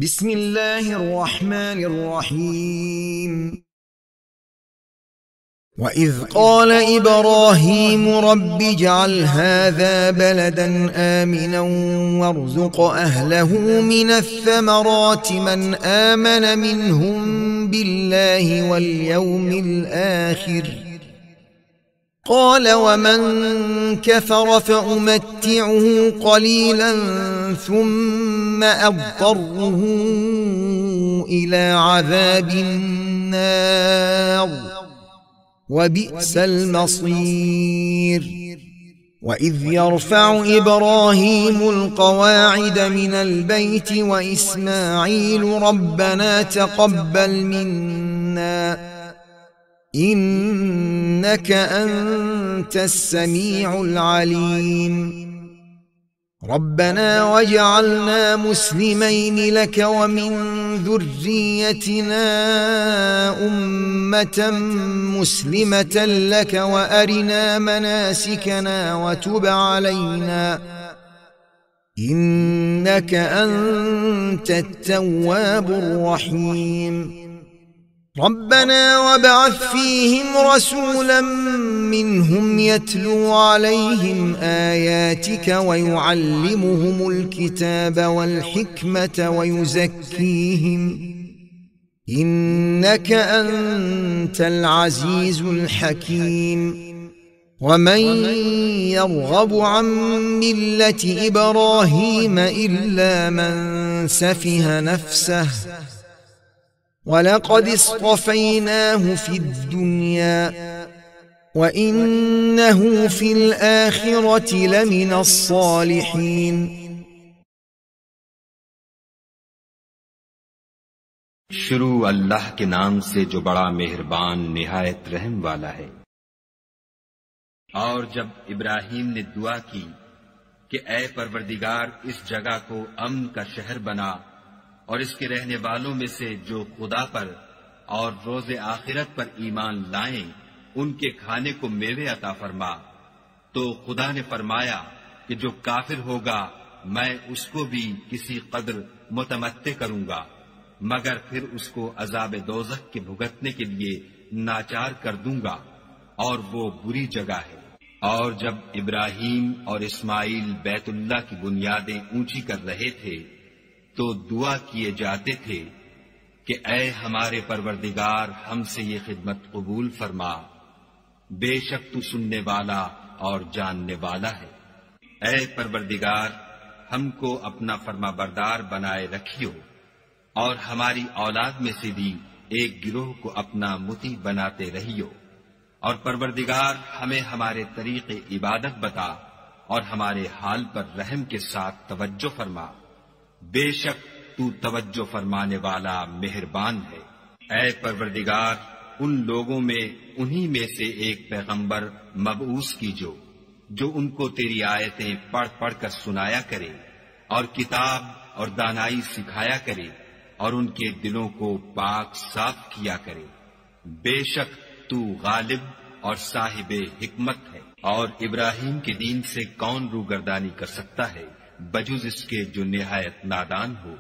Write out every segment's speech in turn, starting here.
بسم الله الرحمن الرحيم وإذ قال إبراهيم رب اجعل هذا بلدا آمنا وارزق أهله من الثمرات من آمن منهم بالله واليوم الآخر قال ومن كفر فأمتعه قليلا ثم أضطره إلى عذاب النار وبئس المصير وإذ يرفع إبراهيم القواعد من البيت وإسماعيل ربنا تقبل منا إنك أنت السميع العليم ربنا واجعلنا مسلمين لك ومن ذريتنا أمة مسلمة لك وأرنا مناسكنا وتب علينا إنك أنت التواب الرحيم ربنا وابعث فيهم رسولا منهم يتلو عليهم آياتك ويعلمهم الكتاب والحكمة ويزكيهم إنك أنت العزيز الحكيم ومن يرغب عن ملة إبراهيم إلا من سفه نفسه ولقد اصطفيناه في الدنيا وإنه في الآخرة لمن الصالحين شروع اللہ کے نام سے جو بڑا مہربان نہایت رحم والا ہے۔ اور جب ابراہیم نے دعا کی کہ اے پروردگار اس جگہ کو امن کا شہر بنا اور اس کے رہنے والوں میں سے جو خدا پر اور روز آخرت پر ایمان لائیں ان کے کھانے کو میوے عطا فرما، تو خدا نے فرمایا کہ جو کافر ہوگا میں اس کو بھی کسی قدر متمتع کروں گا، مگر پھر اس کو عذاب دوزخ کے بھگتنے کے لیے ناچار کر دوں گا، اور وہ بری جگہ ہے۔ اور جب ابراہیم اور اسماعیل بیت اللہ کی بنیادیں اونچی کر رہے تھے تو دعا کیے جاتے تھے کہ اے ہمارے پروردگار ہم سے یہ خدمت قبول فرما، بے شک تو سننے والا اور جاننے والا ہے۔ اے پروردگار ہم کو اپنا فرما بردار بنائے رکھیو اور ہماری اولاد میں سے بھی ایک گروہ کو اپنا مطیع بناتے رہیو، اور پروردگار ہمیں ہمارے طریق عبادت بتا اور ہمارے حال پر رحم کے ساتھ توجہ فرما، بے شک تو توجہ فرمانے والا مہربان ہے۔ اے پروردگار ان لوگوں میں انہی میں سے ایک پیغمبر مبعوث کیجو جو ان کو تیری آیتیں پڑھ پڑھ کر سنایا کرے اور کتاب اور دانائی سکھایا کرے اور ان کے دلوں کو پاک صاف کیا کرے، بے شک تو غالب اور صاحب حکمت ہے۔ اور ابراہیم کے دین سے کون روگردانی کر سکتا ہے بجز اس کے جو نہایت نادان ہو۔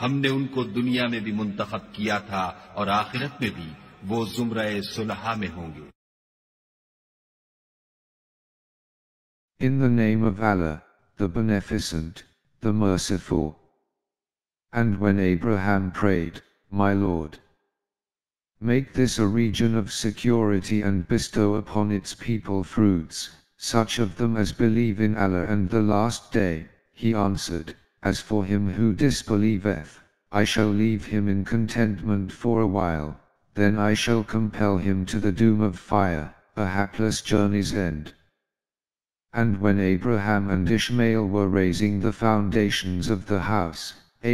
ہم نے ان کو دنیا میں بھی منتخب کیا تھا اور آخرت میں بھی وہ زمرہ صلحاء میں ہوں گے۔ In the name of Allah, the Beneficent, the Merciful. And when Abraham prayed, My Lord, make this a region of security and bestow upon its people fruits, such of them as believe in Allah and the last day, he answered, As for him who disbelieveth, I shall leave him in contentment for a while, then I shall compel him to the doom of fire, a hapless journey's end. And when Abraham and Ishmael were raising the foundations of the house,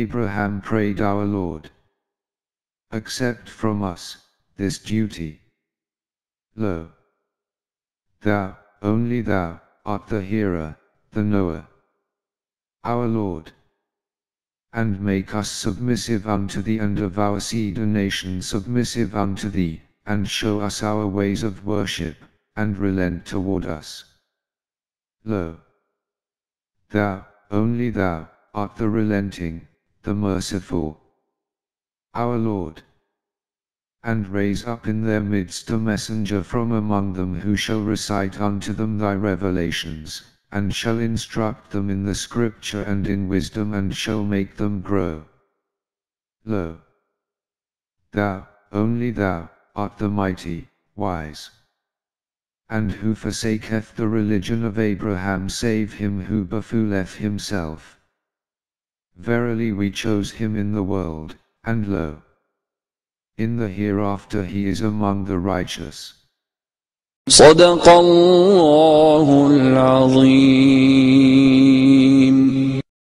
Abraham prayed our Lord, accept from us this duty. Lo, thou, only thou, art the hearer, the knower, our Lord. And make us submissive unto thee and of our seed a nation submissive unto thee, and show us our ways of worship, and relent toward us. Lo, thou, only thou, art the relenting, the merciful, our Lord. And raise up in their midst a messenger from among them who shall recite unto them thy revelations, and shall instruct them in the scripture and in wisdom, and shall make them grow. Lo! Thou, only thou, art the mighty, wise. And who forsaketh the religion of Abraham save him who befooleth himself? Verily we chose him in the world, and lo! In the hereafter he is among the righteous. صدق الله العظيم.